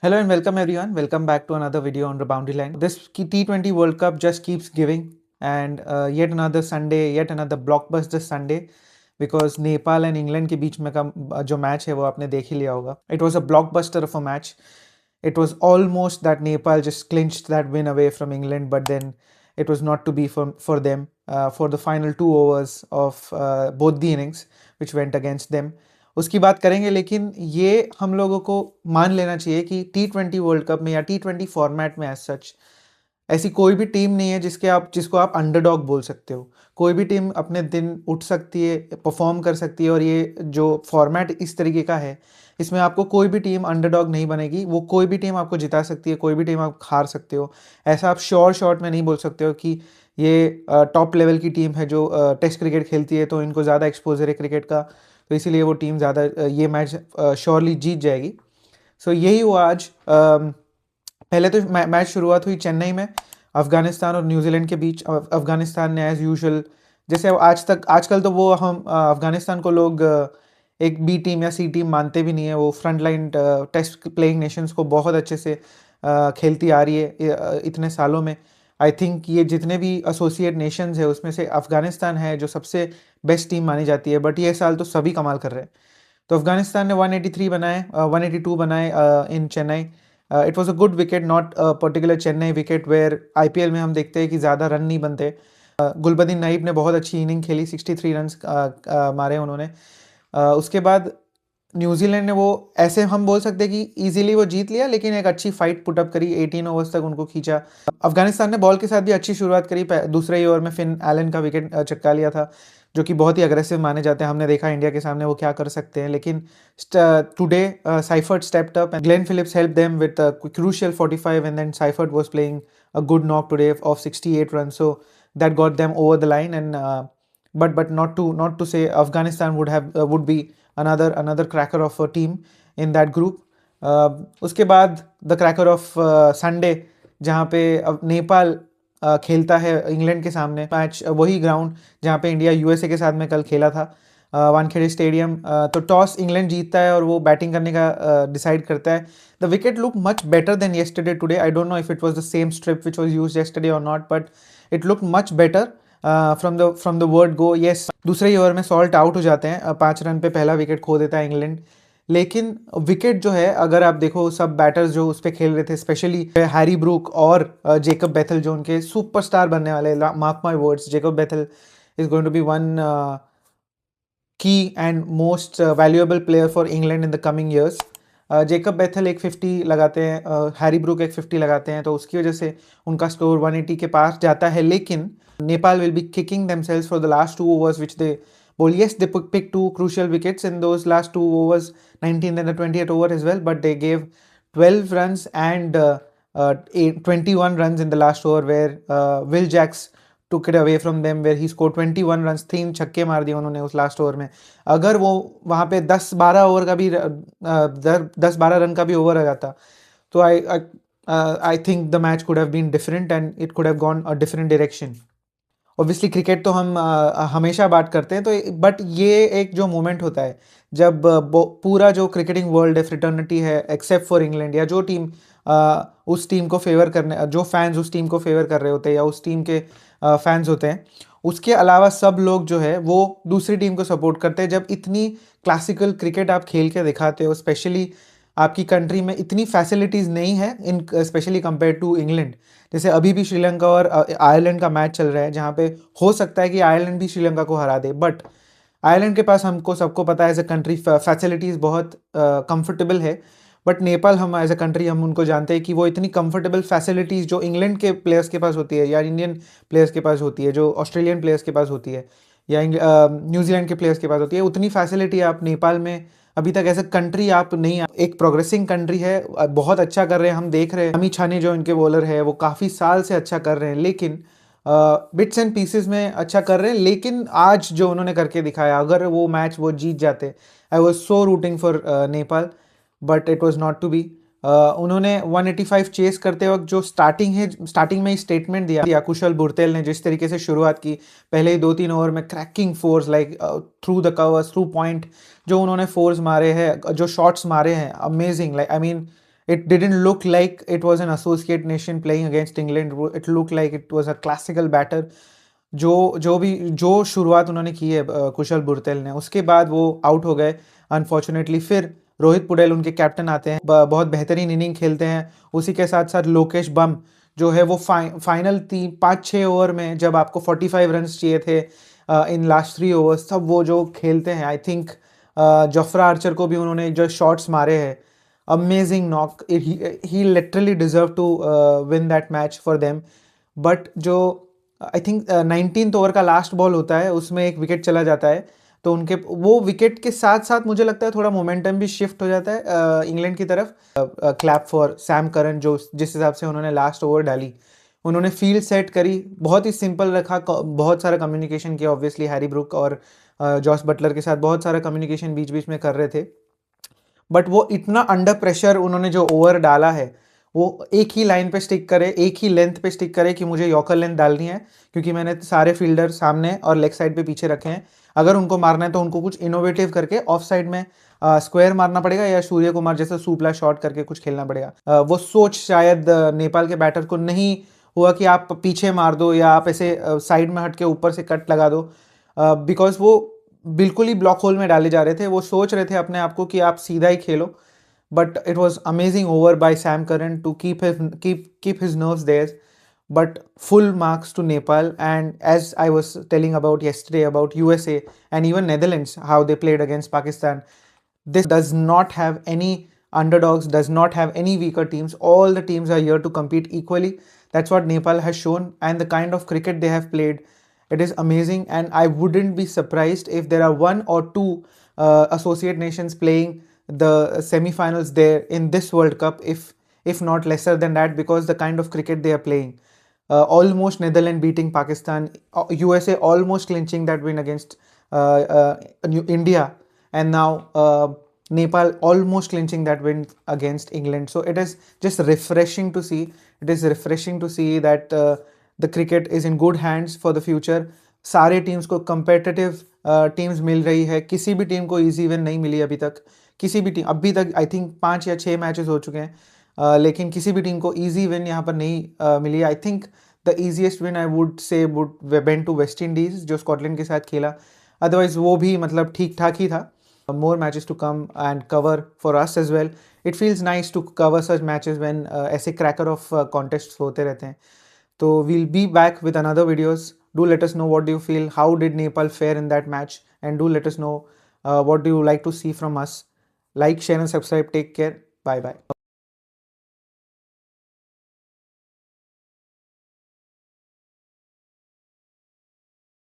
Hello and welcome everyone. Welcome back to another video on the boundary line. This T20 World Cup just keeps giving, and yet another Sunday, yet another blockbuster Sunday, because Nepal and England के बीच में का जो match है वो आपने देख ही लिया होगा. It was a blockbuster of a match. It was almost that Nepal just clinched that win away from England, but then it was not to be for them for the final 2 overs of both the innings which went against them. उसकी बात करेंगे, लेकिन ये हम लोगों को मान लेना चाहिए कि T20 वर्ल्ड कप में या T20 फॉर्मेट में एज सच ऐसी कोई भी टीम नहीं है जिसको आप अंडरडॉग बोल सकते हो. कोई भी टीम अपने दिन उठ सकती है, परफॉर्म कर सकती है, और ये जो फॉर्मेट इस तरीके का है, इसमें आपको कोई भी टीम अंडरडॉग नहीं बनेगी. वो कोई भी टीम आपको जिता सकती है, कोई भी टीम आप हार सकते हो. ऐसा आप श्योर शॉट में नहीं बोल सकते हो कि ये टॉप लेवल की टीम है जो टेस्ट क्रिकेट खेलती है तो इनको ज़्यादा एक्सपोजर है क्रिकेट का, तो इसीलिए वो टीम ज़्यादा ये मैच श्योरली जीत जाएगी. सो यही हुआ आज. पहले तो मैच शुरुआत हुई चेन्नई में अफगानिस्तान और न्यूजीलैंड के बीच. अफगानिस्तान ने एज़ यूजुअल, जैसे आजकल तो वो हम अफगानिस्तान को लोग एक बी टीम या सी टीम मानते भी नहीं है. वो front line test playing nations को बहुत अच्छे से खेलती आ रही है इतने सालों में. आई थिंक ये जितने भी एसोसिएट नेशंस है उसमें से अफगानिस्तान है जो सबसे बेस्ट टीम मानी जाती है, बट ये साल तो सभी कमाल कर रहे हैं. तो अफगानिस्तान ने 183 बनाए, 182 बनाए in Chennai. It was a good wicket, not particular Chennai wicket where IPL में हम देखते हैं कि ज़्यादा रन नहीं बनते. गुलबदीन नईब ने बहुत अच्छी इनिंग खेली, 63 रन्स मारे उन्होंने. उसके बाद न्यूजीलैंड ने वो ऐसे हम बोल सकते हैं कि इजीली वो जीत लिया, लेकिन एक अच्छी फाइट पुटअप करी, 18 ओवर्स तक उनको खींचा. अफगानिस्तान ने बॉल के साथ भी अच्छी शुरुआत करी. दूसरे ही ओवर में फिन एलन का विकेट चटका लिया था, जो कि बहुत ही अग्रेसिव माने जाते हैं. हमने देखा इंडिया के सामने वो क्या कर सकते हैं, लेकिन today Seifert stepped up and Glenn Phillips help them with crucial 45, and then Seifert was playing a good knock today of 68 runs, so that got them over the line. And but not to say Afghanistan would be another cracker of a team in that group. उसके बाद the cracker of Sunday, जहाँ पे अब नेपाल खेलता है England के सामने. Match वही ग्राउंड जहाँ पे इंडिया यूएसए के साथ में कल खेला था, वानखेड़े स्टेडियम. तो टॉस इंग्लैंड जीतता है और वो बैटिंग करने का डिसाइड करता है. The wicket look much better than yesterday today. I don't know if it was the same strip which was used yesterday और not, but it look much better from the word go. Yes, दूसरे ही over में Salt out हो जाते हैं. 5 run पे पहला wicket खो देता है इंग्लैंड. लेकिन विकेट जो है, अगर आप देखो सब बैटर्स जो उस पर खेल रहे थे, स्पेशली हैरी ब्रूक और जेकब बेथल जो उनके सुपरस्टार बनने वाले, mark my words, Jacob Bethell is going to be one key and most valuable player for England in the coming years. Jacob Bethell एक 50 लगाते हैं, हैरी ब्रूक एक 50 लगाते हैं, तो उसकी वजह से उनका स्कोर 180 के पास जाता है. लेकिन Nepal will be kicking themselves for the last 2 overs which they bowl. Yes, they picked 2 crucial wickets in those last 2 overs, 19th and the 20th over as well, but they gave 12 runs and 21 runs in the last over, where Will Jacks took it away from them, where he scored 21 runs. 3 छक्के मार दिए उन्होंने उस last over में. अगर वो वहाँ पे 10-12 ओवर का भी 10-12 रन का भी ओवर आ जाता, तो I think the match could have been different and it could have gone a different direction. Obviously cricket तो हम हमेशा बात करते हैं, तो बट ये एक जो मोमेंट होता है जब पूरा जो क्रिकेटिंग वर्ल्ड है, फ्रिटर्निटी है, एक्सेप्ट फॉर इंग्लैंड, या जो टीम उस टीम को फेवर करने, जो फैंस उस टीम को फेवर कर रहे होते हैं या उस टीम के फैंस होते हैं, उसके अलावा सब लोग जो है वो दूसरी टीम को सपोर्ट करते हैं. जब इतनी क्लासिकल क्रिकेट आप खेल के दिखाते हो, स्पेशली आपकी कंट्री में इतनी फैसिलिटीज़ नहीं है इन स्पेशली कंपेयर टू इंग्लैंड. जैसे अभी भी श्रीलंका और आयरलैंड का मैच चल रहा है, जहाँ पे हो सकता है कि आयरलैंड भी श्रीलंका को हरा दे, बट आयरलैंड के पास हमको सबको पता है एज अ कंट्री फैसिलिटीज़ बहुत कंफर्टेबल है. बट नेपाल, हम एज अ कंट्री हम उनको जानते हैं कि वो इतनी कंफर्टेबल फैसिलिटीज़ जो इंग्लैंड के प्लेयर्स के पास होती है, या इंडियन प्लेयर्स के पास होती है, जो ऑस्ट्रेलियन प्लेयर्स के पास होती है, या न्यूजीलैंड के प्लेयर्स के पास होती है, उतनी फैसिलिटी आप नेपाल में अभी तक एज अ कंट्री आप नहीं. एक प्रोग्रेसिंग कंट्री है, बहुत अच्छा कर रहे हैं, हम देख रहे हैं. अमी छाने जो इनके बॉलर है वो काफ़ी साल से अच्छा कर रहे हैं, लेकिन बिट्स एंड पीसेस में अच्छा कर रहे हैं. लेकिन आज जो उन्होंने करके दिखाया, अगर वो मैच वो जीत जाते, I was so rooting for Nepal, but it was not to be. उन्होंने 185 चेस करते वक्त जो स्टार्टिंग में ही स्टेटमेंट दिया कुशल बुरतेल ने, जिस तरीके से शुरुआत की, पहले ही 2-3 ओवर में cracking force like through the covers, through point, जो उन्होंने फोर्स मारे हैं, जो शॉट्स मारे हैं, amazing. Like I mean It didn't look like it was an associate nation playing against England. It looked like it was a classical batter. जो शुरुआत उन्होंने की है कुशल बुरतेल ने, उसके बाद वो आउट हो गए अनफॉर्चुनेटली। फिर रोहित पुडेल उनके कैप्टन आते हैं, बहुत बेहतरीन इनिंग खेलते हैं। उसी के साथ साथ लोकेश बम जो है वो फाइनल 5-6 ओवर में, जब आपको 45 रन चाहिए थे इन लास्ट 3 ओवर्स, तब वो जो खेलते हैं, आई थिंक जोफ्रा आर्चर को भी उन्होंने जो शॉट्स मारे हैं, amazing knock. He literally deserve to win that match for them. But जो आई थिंक 19th ओवर का लास्ट बॉल होता है, उसमें एक विकेट चला जाता है, तो उनके वो विकेट के साथ साथ मुझे लगता है थोड़ा मोमेंटम भी शिफ्ट हो जाता है इंग्लैंड की तरफ। क्लैप फॉर सैम करन, जो जिस हिसाब से उन्होंने लास्ट ओवर डाली, उन्होंने फील्ड सेट करी, बहुत ही सिंपल रखा, बहुत सारा कम्युनिकेशन किया। ऑब्वियसली हैरी ब्रुक और जॉस बटलर के साथ बहुत सारा कम्युनिकेशन बीच बीच में कर रहे थे। बट वो इतना अंडर प्रेशर उन्होंने जो ओवर डाला है, वो एक ही लाइन पे स्टिक करे, एक ही लेंथ पे स्टिक करे कि मुझे यॉर्कर लेंथ डालनी है, क्योंकि मैंने सारे फील्डर सामने और लेग साइड पे पीछे रखे हैं। अगर उनको मारना है तो उनको कुछ इनोवेटिव करके ऑफ साइड में स्क्वायर मारना पड़ेगा, या सूर्य कुमार जैसे सुपला शॉट करके कुछ खेलना पड़ेगा। वो सोच शायद नेपाल के बैटर को नहीं हुआ कि आप पीछे मार दो या आप ऐसे साइड में हट के ऊपर से कट लगा दो, बिकॉज वो बिल्कुल ही ब्लॉक होल में डाले जा रहे थे। वो सोच रहे थे अपने आप को कि आप सीधा ही खेलो। But it was amazing over by Sam Curran to keep his nerves there. But full marks to Nepal. And as I was telling about yesterday about USA and even Netherlands, how they played against Pakistan, this does not have any underdogs, does not have any weaker teams. All the teams are here to compete equally. That's what Nepal has shown, and the kind of cricket they have played, it is amazing. And I wouldn't be surprised if there are 1 or 2 associate nations playing the semi-finals there in this World Cup, if not lesser than that, because the kind of cricket they are playing. Almost Netherlands beating Pakistan, USA almost clinching that win against India, and now Nepal almost clinching that win against England. So it is just refreshing to see. It is refreshing to see that the cricket is in good hands for the future. सारे teams को competitive teams मिल रही है, किसी भी team को easy win नहीं मिली अभी तक। किसी भी टीम अभी तक आई थिंक 5 या 6 मैचेस हो चुके हैं, लेकिन किसी भी टीम को इजी विन यहाँ पर नहीं मिली। I think the easiest win I would say would when to West Indies, जो स्कॉटलैंड के साथ खेला। अदरवाइज वो भी मतलब ठीक ठाक ही था। More matches to come and cover for us as well. It feels nice to cover such matches when ऐसे क्रैकर ऑफ कॉन्टेस्ट होते रहते हैं। तो we'll be back with another videos. Do let us know what do you feel, how did Nepal fare in that match, and do let us know what do you like to see from us. Like, share and subscribe. Take care. Bye bye.